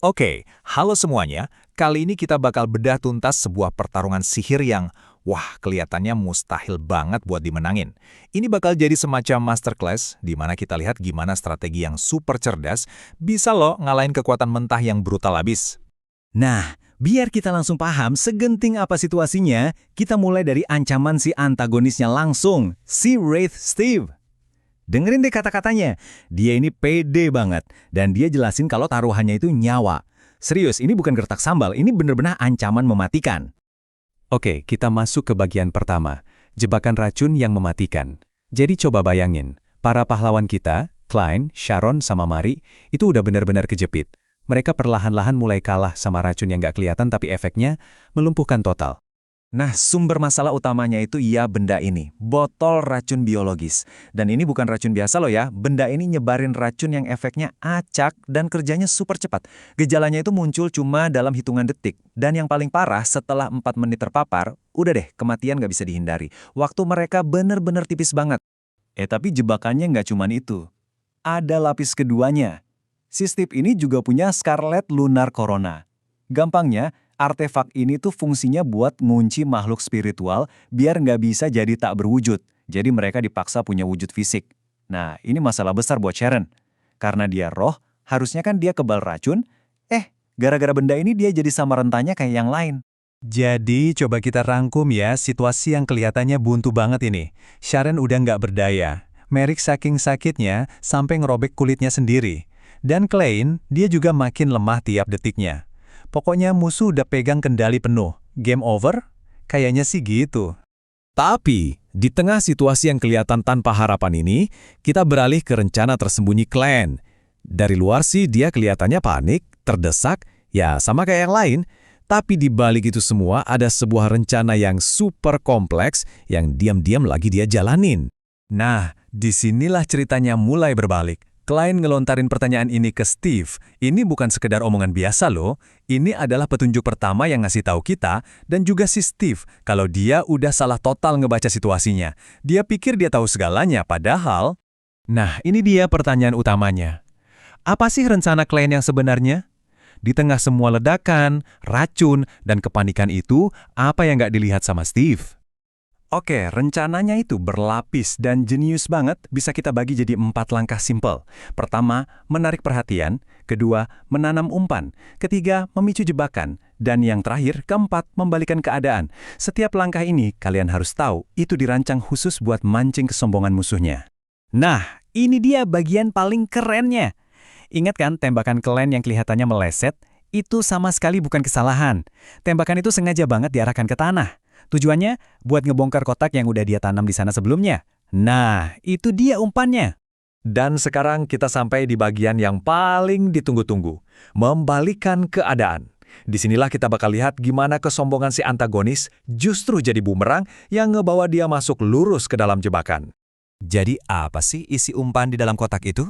Oke, halo semuanya. Kali ini kita bakal bedah tuntas sebuah pertarungan sihir yang, wah, kelihatannya mustahil banget buat dimenangin. Ini bakal jadi semacam masterclass, di mana kita lihat gimana strategi yang super cerdas bisa loh ngalahin kekuatan mentah yang brutal abis. Nah, biar kita langsung paham segenting apa situasinya, kita mulai dari ancaman si antagonisnya langsung, si Wraith Steve. Dengerin deh kata-katanya, dia ini pede banget, dan dia jelasin kalau taruhannya itu nyawa. Serius, ini bukan gertak sambal, ini bener-bener ancaman mematikan. Oke, kita masuk ke bagian pertama, jebakan racun yang mematikan. Jadi coba bayangin, para pahlawan kita, Klein, Sharon, sama Mari, itu udah benar-benar kejepit. Mereka perlahan-lahan mulai kalah sama racun yang nggak kelihatan tapi efeknya melumpuhkan total. Nah, sumber masalah utamanya itu ya benda ini, botol racun biologis. Dan ini bukan racun biasa loh ya, benda ini nyebarin racun yang efeknya acak dan kerjanya super cepat. Gejalanya itu muncul cuma dalam hitungan detik. Dan yang paling parah, setelah 4 menit terpapar, udah deh, kematian nggak bisa dihindari. Waktu mereka bener-bener tipis banget. Tapi jebakannya nggak cuman itu. Ada lapis keduanya. Si Steve ini juga punya Scarlet Lunar Corona. Gampangnya, artefak ini tuh fungsinya buat ngunci makhluk spiritual biar nggak bisa jadi tak berwujud. Jadi mereka dipaksa punya wujud fisik. Nah, ini masalah besar buat Sharon. Karena dia roh, harusnya kan dia kebal racun. Gara-gara benda ini dia jadi sama rentanya kayak yang lain. Jadi coba kita rangkum ya situasi yang kelihatannya buntu banget ini. Sharon udah nggak berdaya. Merrick saking sakitnya sampai ngerobek kulitnya sendiri. Dan Klein, dia juga makin lemah tiap detiknya. Pokoknya musuh udah pegang kendali penuh. Game over? Kayaknya sih gitu. Tapi, di tengah situasi yang kelihatan tanpa harapan ini, kita beralih ke rencana tersembunyi Klein. Dari luar sih dia kelihatannya panik, terdesak, ya sama kayak yang lain. Tapi di balik itu semua ada sebuah rencana yang super kompleks yang diam-diam lagi dia jalanin. Nah, disinilah ceritanya mulai berbalik. Klein ngelontarin pertanyaan ini ke Steve. Ini bukan sekedar omongan biasa loh. Ini adalah petunjuk pertama yang ngasih tahu kita dan juga si Steve kalau dia udah salah total ngebaca situasinya. Dia pikir dia tahu segalanya, padahal... Nah, ini dia pertanyaan utamanya. Apa sih rencana Klein yang sebenarnya? Di tengah semua ledakan, racun, dan kepanikan itu, apa yang nggak dilihat sama Steve? Oke, rencananya itu berlapis dan jenius banget, bisa kita bagi jadi 4 langkah simpel. Pertama, menarik perhatian. Kedua, menanam umpan. Ketiga, memicu jebakan. Dan yang terakhir, keempat, membalikan keadaan. Setiap langkah ini, kalian harus tahu, itu dirancang khusus buat mancing kesombongan musuhnya. Nah, ini dia bagian paling kerennya. Ingat kan tembakan Klein yang kelihatannya meleset? Itu sama sekali bukan kesalahan. Tembakan itu sengaja banget diarahkan ke tanah. Tujuannya buat ngebongkar kotak yang udah dia tanam di sana sebelumnya. Nah, itu dia umpannya. Dan sekarang kita sampai di bagian yang paling ditunggu-tunggu, membalikkan keadaan. Disinilah kita bakal lihat gimana kesombongan si antagonis justru jadi bumerang yang ngebawa dia masuk lurus ke dalam jebakan. Jadi apa sih isi umpan di dalam kotak itu?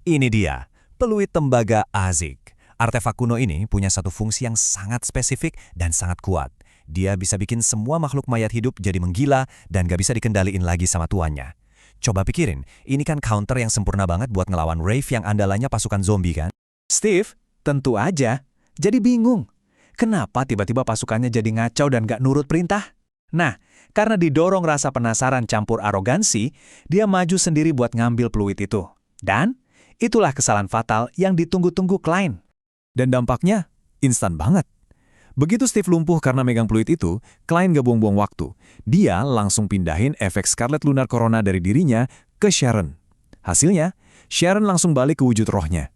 Ini dia, peluit tembaga Azik. Artefak kuno ini punya satu fungsi yang sangat spesifik dan sangat kuat. Dia bisa bikin semua makhluk mayat hidup jadi menggila dan gak bisa dikendaliin lagi sama tuannya. Coba pikirin, ini kan counter yang sempurna banget buat ngelawan Wraith yang andalannya pasukan zombie kan? Steve, tentu aja. Jadi bingung. Kenapa tiba-tiba pasukannya jadi ngacau dan gak nurut perintah? Nah, karena didorong rasa penasaran campur arogansi, dia maju sendiri buat ngambil peluit itu. Dan itulah kesalahan fatal yang ditunggu-tunggu Klein. Dan dampaknya instan banget. Begitu Steve lumpuh karena megang peluit itu, Klein gak buang-buang waktu. Dia langsung pindahin efek Scarlet Lunar Corona dari dirinya ke Sharon. Hasilnya, Sharon langsung balik ke wujud rohnya.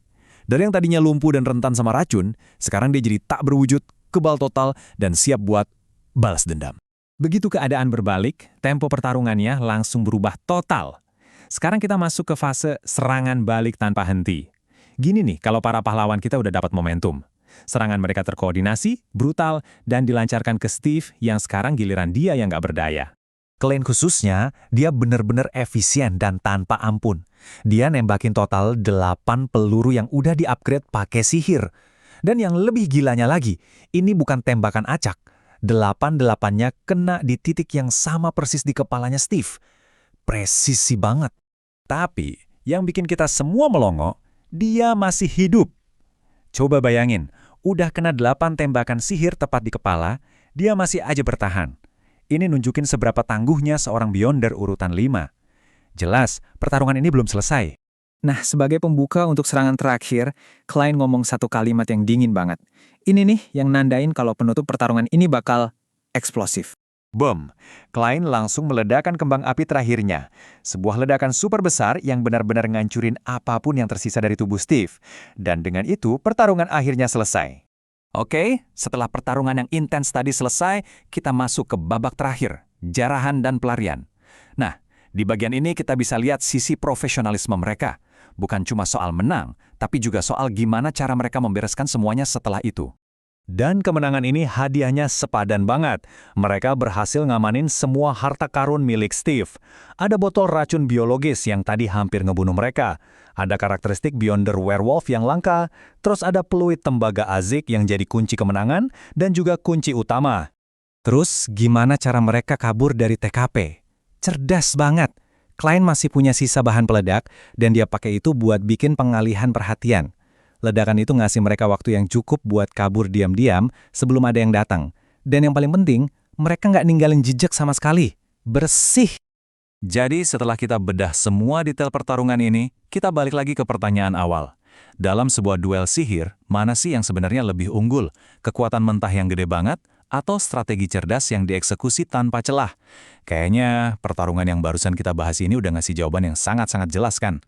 Dari yang tadinya lumpuh dan rentan sama racun, sekarang dia jadi tak berwujud, kebal total, dan siap buat balas dendam. Begitu keadaan berbalik, tempo pertarungannya langsung berubah total. Sekarang kita masuk ke fase serangan balik tanpa henti. Gini nih, kalau para pahlawan kita udah dapat momentum. Serangan mereka terkoordinasi, brutal, dan dilancarkan ke Steve yang sekarang giliran dia yang gak berdaya. Klein khususnya, dia bener-bener efisien dan tanpa ampun. Dia nembakin total 8 peluru yang udah di-upgrade pakai sihir. Dan yang lebih gilanya lagi, ini bukan tembakan acak. 8-8-nya kena di titik yang sama persis di kepalanya Steve. Presisi banget. Tapi, yang bikin kita semua melongo, dia masih hidup. Coba bayangin, udah kena 8 tembakan sihir tepat di kepala, dia masih aja bertahan. Ini nunjukin seberapa tangguhnya seorang Beyonder urutan 5. Jelas, pertarungan ini belum selesai. Nah, sebagai pembuka untuk serangan terakhir, Klein ngomong satu kalimat yang dingin banget. Ini nih yang nandain kalau penutup pertarungan ini bakal eksplosif. Boom! Klein langsung meledakkan kembang api terakhirnya. Sebuah ledakan super besar yang benar-benar ngancurin apapun yang tersisa dari tubuh Steve. Dan dengan itu, pertarungan akhirnya selesai. Oke, setelah pertarungan yang intens tadi selesai, kita masuk ke babak terakhir, jarahan dan pelarian. Nah, di bagian ini kita bisa lihat sisi profesionalisme mereka. Bukan cuma soal menang, tapi juga soal gimana cara mereka membereskan semuanya setelah itu. Dan kemenangan ini hadiahnya sepadan banget. Mereka berhasil ngamanin semua harta karun milik Steve. Ada botol racun biologis yang tadi hampir ngebunuh mereka. Ada karakteristik Beyonder Werewolf yang langka. Terus ada peluit tembaga Azik yang jadi kunci kemenangan dan juga kunci utama. Terus gimana cara mereka kabur dari TKP? Cerdas banget. Klein masih punya sisa bahan peledak dan dia pakai itu buat bikin pengalihan perhatian. Ledakan itu ngasih mereka waktu yang cukup buat kabur diam-diam sebelum ada yang datang. Dan yang paling penting, mereka nggak ninggalin jejak sama sekali. Bersih. Jadi setelah kita bedah semua detail pertarungan ini, kita balik lagi ke pertanyaan awal. Dalam sebuah duel sihir, mana sih yang sebenarnya lebih unggul? Kekuatan mentah yang gede banget, atau strategi cerdas yang dieksekusi tanpa celah? Kayaknya pertarungan yang barusan kita bahas ini udah ngasih jawaban yang sangat-sangat jelas kan?